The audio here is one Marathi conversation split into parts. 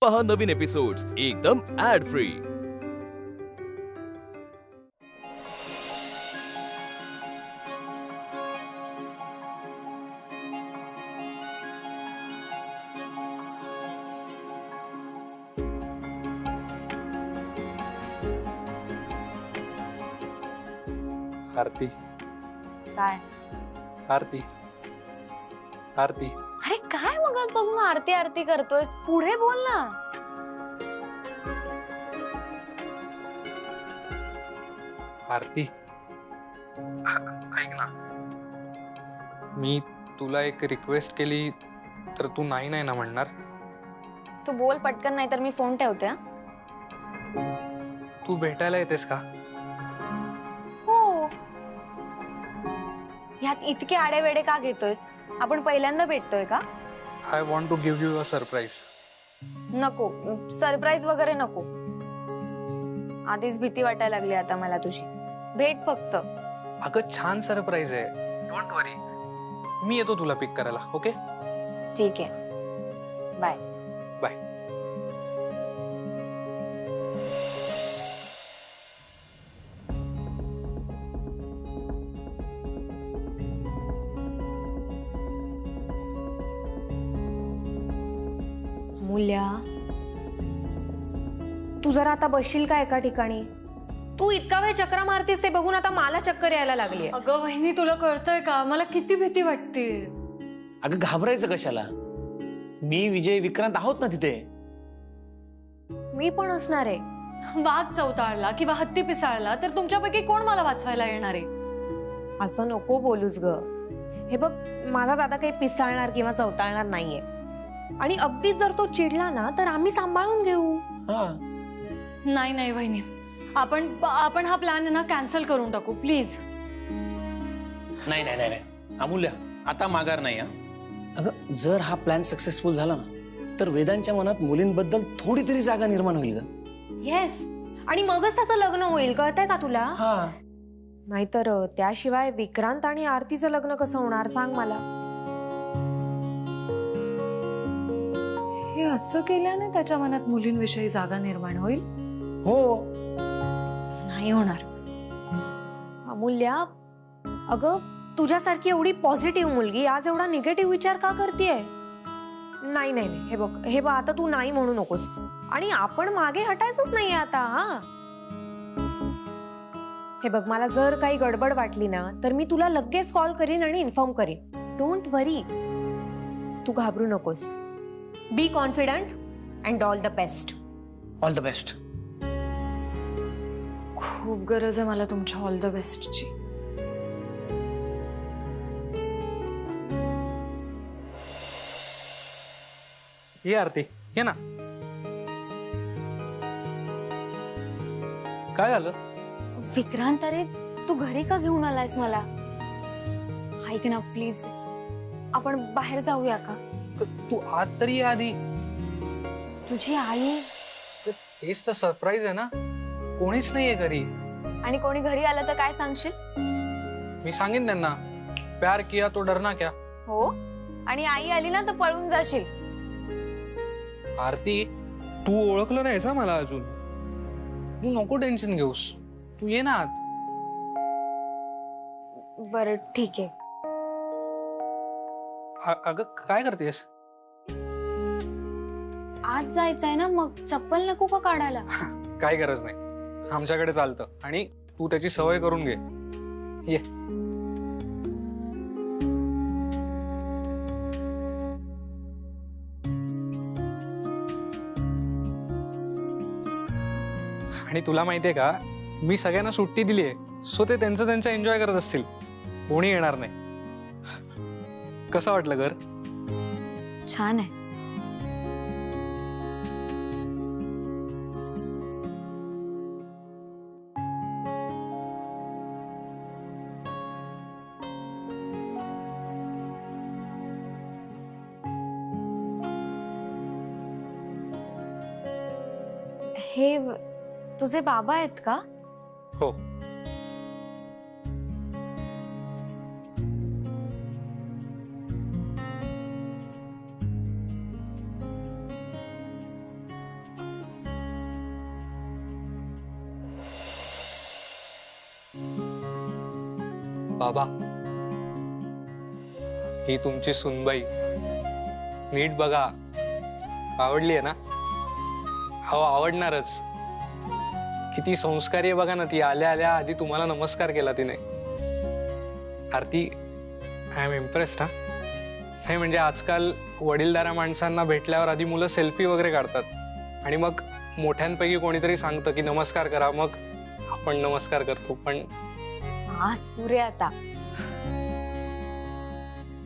पहा नवीन एपिसोड्स एकदम ऍड फ्री। आरती काय आरती आरती अरे काय मगासपासून आरती आरती करतोयस? पुढे बोल ना. आरती ऐक ना, मी तुला एक रिक्वेस्ट केली तर तू नाही नाही ना म्हणणार? तू बोल पटकन, नाही तर मी फोन ठेवते. हा? तू भेटायला येतेस का? हो. ह्यात इतके आडेवेडे का घेतोयस? आपण पहिल्यांदा भेटतोय का? I want to give you a surprise. नको, सरप्राईज वगैरे नको. आधीच भीती वाटायला लागली आता मला तुझी. भेट फक्त. अगं छान सरप्राईज आहे, डोंट वरी. मी येतो तुला पिक करायला. ओके ठीक आहे, बाय बाय. मूल्या, तू जरा आता बसशील का एका ठिकाणी? तू इतका वेळ चक्रा मारतीस ते बघून आता मला चक्कर यायला लागली. अगं वहिनी, तुला कळतंय का मला किती भीती वाटते? अगं घाबरायचं कशाला? मी विजय विक्रांत आहोत ना तिथे. मी पण असणार आहे. वाघ चवताळला किंवा हत्ती पिसाळला तर तुमच्यापैकी कोण मला वाचवायला येणार आहे? असं नको बोलूस ग. हे बघ, माझा दादा काही पिसाळणार किंवा चवताळणार नाहीये. आणि अगदीच जर तो चिडला ना तर आम्ही सांभाळून घेऊ. नाही नाही वहिनी, आपण हा प्लॅन ना कॅन्सल करून टाकू प्लीज. नाही नाही नाही अमूल्य, आता माघार नाही. अगं जर हा प्लॅन सक्सेसफुल झाला ना तर वेदांच्या मनात मुलींबद्दल थोडी तरी जागा निर्माण होईल ग. येस, आणि मगच त्याचं लग्न होईल. कळतंय का तुला? नाहीतर त्याशिवाय विक्रांत आणि आरतीचं लग्न कसं होणार सांग मला. हे असं केल्याने त्याच्या मनात मुलींविषयी जागा निर्माण होईल? हो. नाही होणार. अमूल्या, अगं तुझ्यासारखी एवढी पॉझिटिव्ह मुलगी आज एवढा निगेटिव्ह विचार का करतेय? नाही नाही नाही, हे बघ आता तू नाही म्हणू नकोस. आणि आपण मागे हटायचंच नाहीये आता. हा, हे बघ, मला जर काही गडबड वाटली ना तर मी तुला लगेच कॉल करीन आणि इन्फॉर्म करीन. डोंट वरी, तू घाबरू नकोस. Be confident and all the best. All the best. खूप गरज आहे मला तुमच्या ऑल द बेस्टची. ये आरती, ये ना. काय झालं? विक्रांत, अरे तू घरी का घेऊन आलायस मला? ऐक ना प्लीज, आपण बाहेर जाऊया का? तू आत तरी ये आधी. तुझी आई तेच तर सरप्राईज आहे ना. कोणीच नाहीये घरी. आणि कोणी घरी आलं तर काय सांगशील? मी सांगेन त्यांना, प्यार किया तो डरना क्या. हो, आणि आई आली ना तर पळून जाशील. आरती, तू ओळखलं नाहीस ना मला अजून. तू नको टेन्शन घेऊस, तू ये ना आत. बरं ठीक आहे. अगं काय करतेस? आज जायचंय ना, मग चप्पल नको का काढायला? काय गरज नाही, आमच्याकडे चालतं. आणि तू त्याची सवय करून घे. ये. आणि तुला माहितीये का, मी सगळ्यांना सुट्टी दिली आहे, सो ते त्यांचं एन्जॉय करत असतील. कोणी येणार नाही. कसं वाटलं घर? छान आहे. हे तुझे बाबा आहेत का? हो. बाबा, ही तुमची सुनबाई. नीट बघा, आवडली आहे ना? हो, आवडणारच. किती संस्कारी आहे बघा ना ती. आल्या आल्या आधी तुम्हाला नमस्कार केला तिने. आरती, आय एम इम्प्रेस्ड. हा नाही म्हणजे आजकाल वडीलधाऱ्या माणसांना भेटल्यावर आधी मुलं सेल्फी वगैरे काढतात आणि मग मोठ्यांपैकी कोणीतरी सांगतं की नमस्कार करा, मग आपण नमस्कार करतो. पण आज पुरे आता.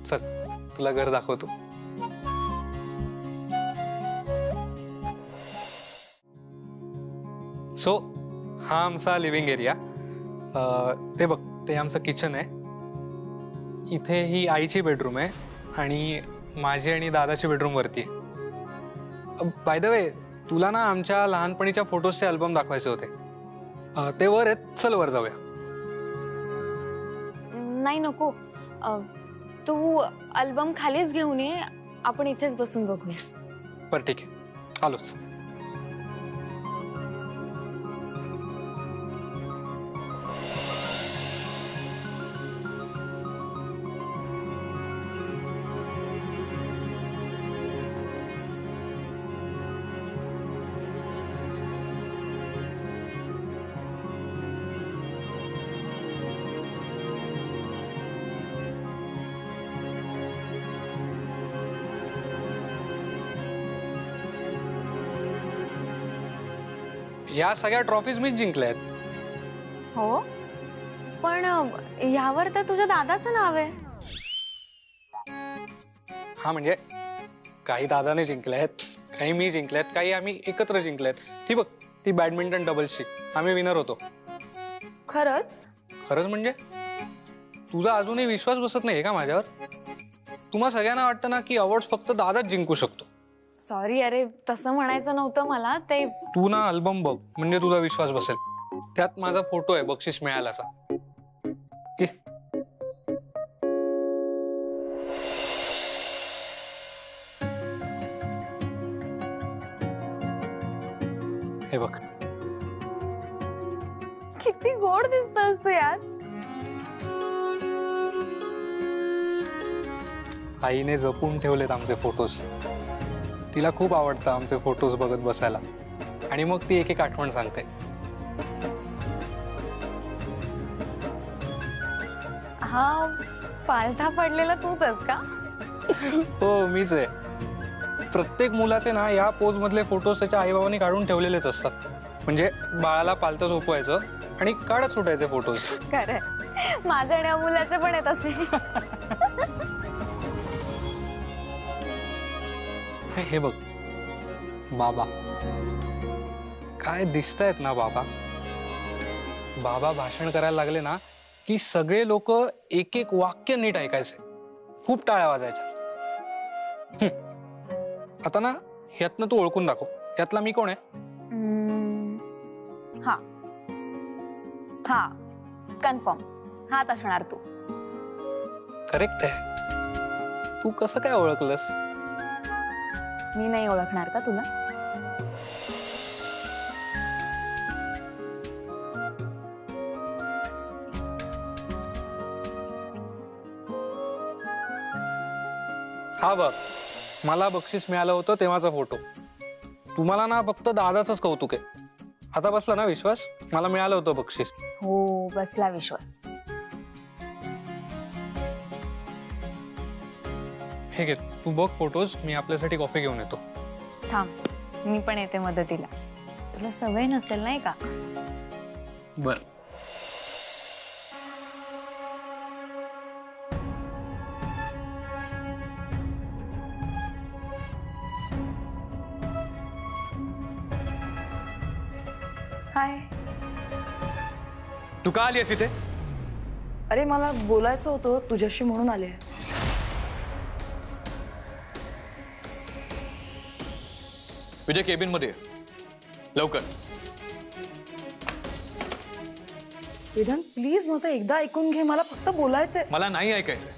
चल, तुला घर दाखवतो. सो हा आमचा लिव्हिंग एरिया. ते बघ, ते आमचं किचन आहे. इथे ही आईची बेडरूम आहे आणि माझी आणि दादाची बेडरूम वरती आहे. बाय द वे, तुला ना आमच्या लहानपणीच्या फोटोजचे अल्बम दाखवायचे होते. ते वर आहेत, चल वर जाऊया. नाही नको. तू अल्बम खालीच घेऊन ये, आपण इथेच बसून बघूया. बरं ठीक आहे, आलोच. या सगळ्या ट्रॉफीज मीच जिंकल्यात. हो, पण यावर तर तुझ्या दादाचं नाव आहे. हा म्हणजे काही दादाने जिंकल्यात, काही मी जिंकल्यात, काही आम्ही एकत्र जिंकल्यात. ती बघ, ती बॅडमिंटन डबल्सची आम्ही विनर होतो. खरंच? खरंच म्हणजे तुझा अजूनही विश्वास बसत नाहीये का माझ्यावर? तुम्हा सगळ्यांना वाटतं ना की अवॉर्ड फक्त दादाच जिंकू शकतो. सॉरी, अरे तसं म्हणायचं नव्हतं मला. ते तू ना अल्बम बघ, म्हणजे तुझा विश्वास बसेल. त्यात माझा फोटो आहे बक्षीस मिळाल्याचा. ए. हे बघ, किती गोड दिसतोस तू यार. आईने जपून ठेवलेत आमचे फोटोज. तिला खूप आवडतं आमचे फोटोज बघत बसायला आणि मग ती एक एक आठवण सांगते. हा पालथा पडलेला तूच आहेस का? हो, मीच आहे. प्रत्येक मुलाचे ना या पोज मधले फोटोज त्याच्या आईबाबांनी काढून ठेवलेलेच असतात. म्हणजे बाळाला पालथं झोपवायचं आणि काढत सुटायचे फोटोज. खरंय, माझ्या आणि अमूल्याचे पण आहेत असे. हे बघ, बाबा काय दिसतायत ना. बाबा बाबा भाषण करायला लागले ना की सगळे लोक एक एक वाक्य नीट ऐकायचे. खूप टाळ्या वाजायच्या. आता ना ह्यातनं तू ओळखून दाखव, यातला मी कोण आहे? हा हा कन्फर्म, हाच असणार तू. करेक्ट आहे. तू कसं काय ओळखलंस? मी नाही ओळखणार का तुला? हा बघ, मला बक्षीस मिळालं होतं तेव्हाचा फोटो. तुम्हाला ना फक्त दादाचंच कौतुक आहे. आता बसला ना विश्वास? मला मिळालं होतं बक्षीस. हो, बसला विश्वास. हे घे, तू बघ फोटोज. मी आपल्यासाठी कॉफी घेऊन येतो. थांब, मी पण येते मदतीला. तुला सवय नसेल नाही का? बर. हाय. तू का आलीस इथे? अरे मला बोलायचं होतं तुझ्याशी म्हणून आले. तुझ्या केबिन मध्ये लवकर. वेदांत प्लीज माझं एकदा ऐकून घे, मला फक्त बोलायचंय. मला नाही ऐकायचं.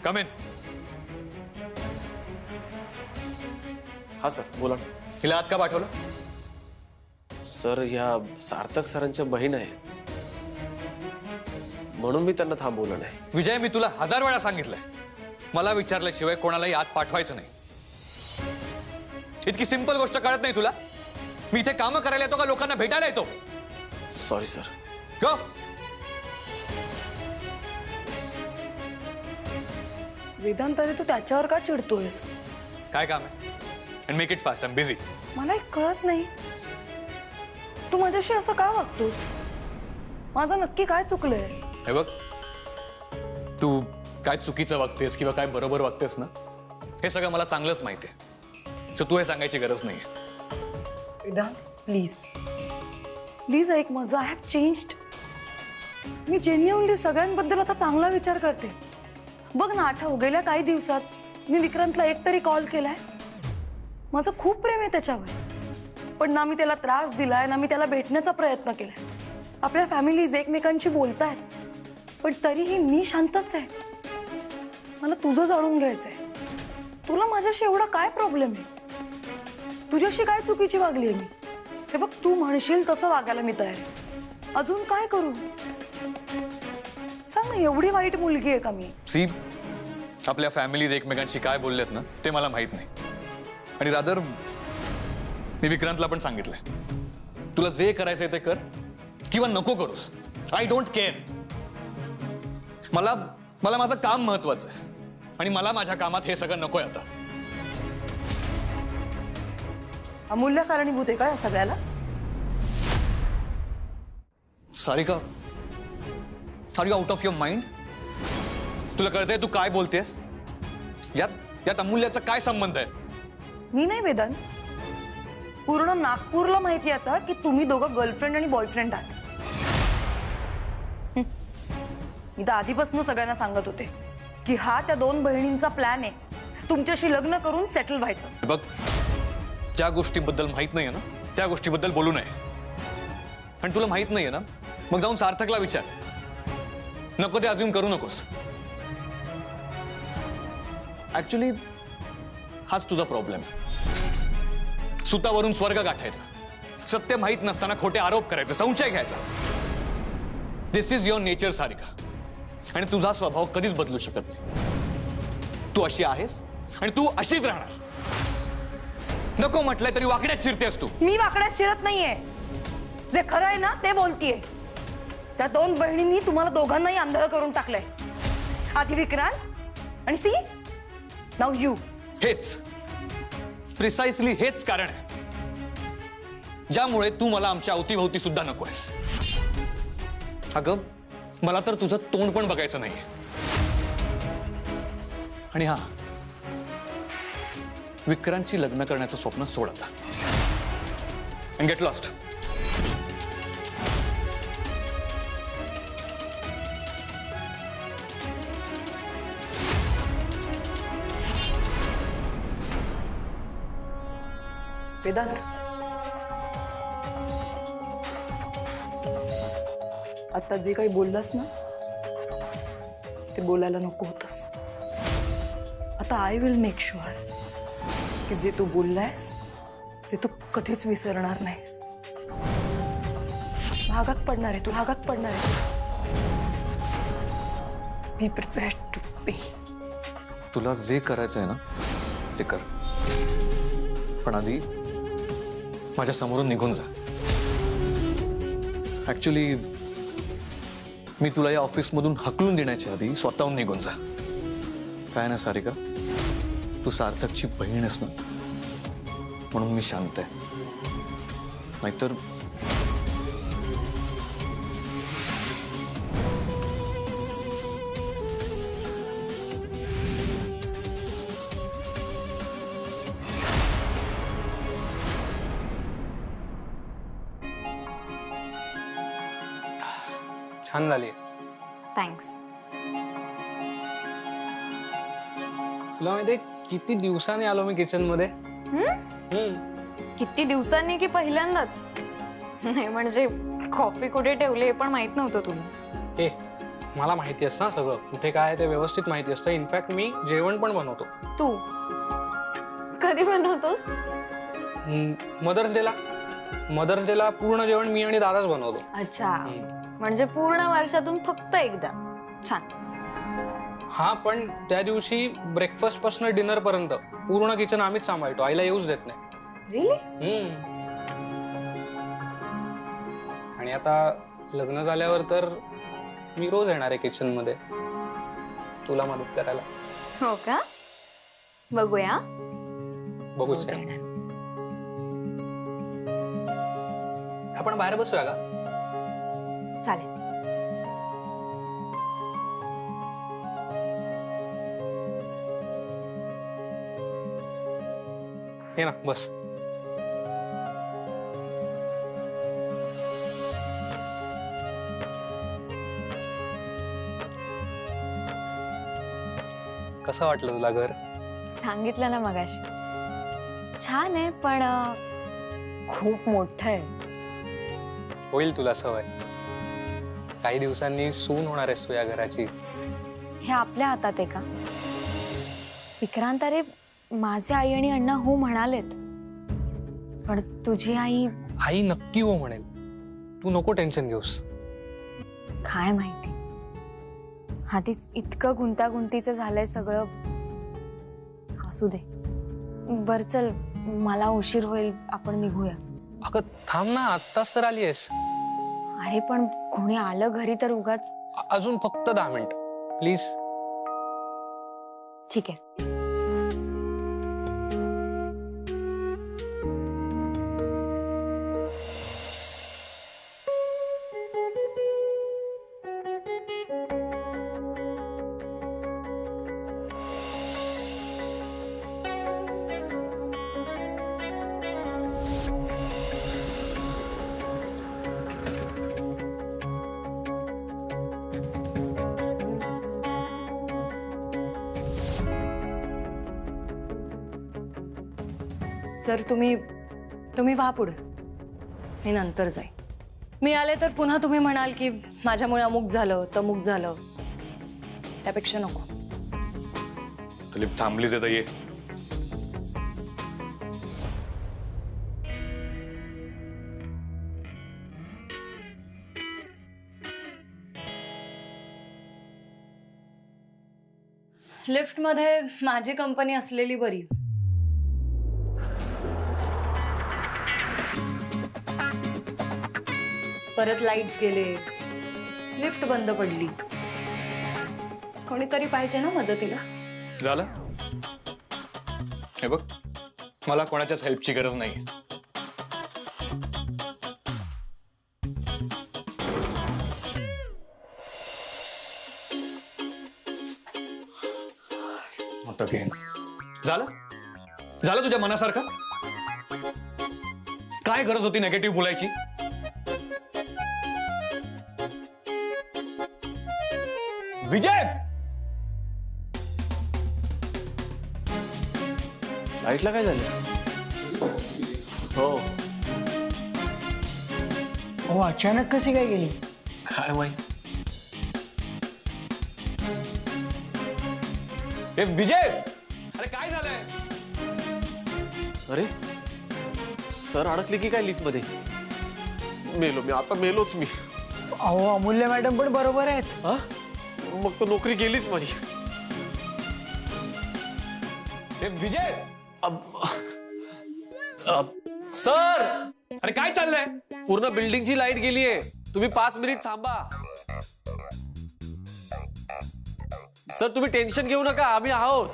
कम इन. हा सर, बोला ना. हिला आत का पाठवलं? सर, या सार्थक सरांच्या बहीण आहेत. म्हणून मी त्यांना थांबवलं नाही. विजय, मी तुला 1000 वेळा सांगितलंय, मला विचारल्याशिवाय कोणालाही आत पाठवायचं नाही. इतकी सिंपल गोष्ट कळत नाही तुला? मी इथे कामं करायला येतो का लोकांना भेटायला येतो? Sorry sir. go. वेदांत अरे तू त्याच्यावर का चिडतोयस? काय काम आहे? And make it fast, I am busy. मला एक कळत नाही, तू माझ्याशी असं का वागतोस? माझं नक्की काय चुकलंय? हे बघ, तू काय चुकीचं वागतेस किंवा काय बरोबर वागतेस ना, हे सगळं मला चांगलंच माहिती आहे. सो तू हे सांगायची गरज नाहीये. वेदांत प्लीज प्लीज ऐक माझं. I have changed. मी जेन्युअनली सगळ्यांबद्दल आता चांगला विचार करते. बघ ना, आठव गेल्या काही दिवसात मी विक्रांतला एक तरी कॉल केलाय. माझं खूप प्रेम आहे त्याच्यावर, पण ना मी त्याला त्रास दिलाय ना मी त्याला भेटण्याचा प्रयत्न केलाय. आपल्या फॅमिलीज एकमेकांशी बोलतायत, पण तरीही मी शांतच आहे. मला तुझं जाणून घ्यायचंय, तुला माझ्याशी एवढा काय प्रॉब्लेम आहे? तुझ्याशी काय चुकीची वागली आहे मी? हे बघ, तू म्हणशील तसं वागायला मी तयार आहे. अजून काय करू सांग ना, एवढी वाईट मुलगी आहे का मी? सी, आपल्या फॅमिलीज एकमेकांशी काय बोललेत ना ते मला माहित नाही. आणि रादर मी विक्रांतला पण सांगितलंय, तुला जे करायचंय ते कर किंवा नको करूस. I don't care. मला मला माझं काम महत्वाचं आहे आणि मला माझ्या कामात हे सगळं नकोय आता. अमूल्य कारणीभूत आहे का या सगळ्याला? Sarika, are you out of your mind? तुला कळतंय तू काय बोलतेस? यात अमूल्याचा काय संबंध आहे? मी नाही वेदांत, पूर्ण नागपूरला माहिती आता की तुम्ही दोघं गर्लफ्रेंड आणि बॉयफ्रेंड आहात. मी तर आधीपासून सगळ्यांना सांगत होते की हा त्या 2 बहिणींचा प्लॅन आहे, तुमच्याशी लग्न करून सेटल व्हायचं. बघ, ज्या गोष्टीबद्दल माहित नाहीये ना त्या गोष्टीबद्दल बोलू नये. आणि तुला माहित नाहीये ना, मग जाऊन सार्थकला विचार. नको ते अजून करू नकोस. ऍक्च्युली हाच तुझा प्रॉब्लेम आहे. सुतावरून स्वर्ग गाठायचा, सत्य माहित नसताना खोटे आरोप करायचे, संशय घ्यायचा. दिस इज युअर नेचर सारिका, आणि तुझा स्वभाव कधीच बदलू शकत नाही. तू अशी आहेस आणि तू अशीच राहणार. नको म्हटलंय तरी वाकड्यात शिरतेस तू. मी वाकड्यात शिरत नाहीये, जे खरं आहे ना ते बोलतीये. त्या 2 बहिणींनी तुम्हाला दोघांनाही आंधळ करून टाकलंय. आधी विक्रांत आणि सी नाउ यू. हेच प्रिसाइसली हेच कारण आहे ज्यामुळे तू मला आमच्या अवतीभोवती सुद्धा नकोयस. अगं, मला तर तुझं तोंड पण बघायचं नाहीये. आणि हा, विक्रांतची लग्न करण्याचं स्वप्न सोड आता. And get lost. वेदांत, आता जे काही बोललास ना ते बोलायला नको होतस. आता आय विल मेक शुअर की जे तू बोललायस ते तू कधीच विसरणार नाहीस. भागात पडणार आहे तू, भागात पडणार आहे. बी प्रिपेअर्ड टू पे. तुला जे करायचंय ना ते कर, पण आधी माझ्या समोरून निघून जा. ऍक्च्युली मी तुला या ऑफिसमधून हकलून देण्याच्या आधी स्वतःहून निघून जा. काय ना सारिका, तू सार्थकची बहीण आहेस ना, म्हणून मी शांत आहे. नाहीतर छान झाली. थँक्स. तुला माहितीये किती दिवसांनी आलो मी किचन मध्ये? किती दिवसांनी की पहिल्यांदाच? नाही म्हणजे कॉफी कुठे ठेवली हे पण माहित नव्हतं तुला. ए, मला माहिती असतं ना सगळं, कुठे काय आहे ते व्यवस्थित माहिती असतं. इनफॅक्ट मी जेवण पण बनवतो. तू कधी बनवतोस? मदर्स डेला पूर्ण जेवण मी आणि दादाच बनवतो. अच्छा, म्हणजे पूर्ण वर्षातून फक्त एकदा. छान. हा, पण त्या दिवशी ब्रेकफास्ट पासून डिनर पर्यंत पूर्ण किचन आम्हीच सांभाळतो, आईला येऊच देत नाही. रिली? आणि आता लग्न झाल्यावर तर मी रोज येणार आहे किचन मध्ये तुला मदत करायला. हो का? बघूया. बघूच. आपण बाहेर बसूया का? चालेल. ये ना, बस. कसं वाटलं तुला घर? सांगितलं ना मगाशी. छान आहे, पण खूप मोठं आहे. होईल तुला सवय. काही दिवसांनी सून होणार आहेस तू या घराची. हे आपल्या हातात आहे का? विक्रांत, अरे माझे आई आणि अण्णा हो म्हणालेत, पण तुझी आई? आई नक्की हो म्हणेल. तू नको टेन्शन घेऊस. काय माहिती, आधीच इतकं गुंतागुंतीचं झालंय सगळं. असू दे. बर चल, मला उशीर होईल, आपण निघूया. अगं थांब ना, आत्ताच तर आली आहेस. अरे पण कोणी आलं घरी तर उगाच. अजून फक्त 10 मिनिट प्लीज. ठीक आहे. सर तुम्ही व्हा पुढे, मी नंतर जाईन. मी आले तर पुन्हा तुम्ही म्हणाल की माझ्यामुळे अमुक झालं तमुक झालं. त्यापेक्षा नको. तर लिफ्ट थांबलीच आहे तर ये. लिफ्टमध्ये माझी कंपनी असलेली बरी. परत लाईट्स गेले, लिफ्ट बंद पडली. कोणीतरी पाहिजे ना मदतीला. झालं? हे बघ, मला कोणाच्याच हेल्पची गरज नाही. मोठं घे. झालं? झालं तुझ्या मनासारखं? काय गरज होती नेगेटिव्ह बोलायची? विजय, लाईटला काय झालं? हो, अचानक कशी काय गेली? काय माहित. हे विजय, अरे काय झालंय? अरे सर अडकले की काय लिफ्ट मध्ये? मेलो मी, आता मेलोच मी. अहो अमूल्य मॅडम पण बरोबर आहेत. हा, मग तो नोकरी गेलीच माझी. हे विजय, सर अरे काय चाललंय? पूर्ण बिल्डिंगची लाईट गेलीये. तुम्ही 5 मिनिट थांबा. सर तुम्ही टेन्शन घेऊ नका, आम्ही आहोत.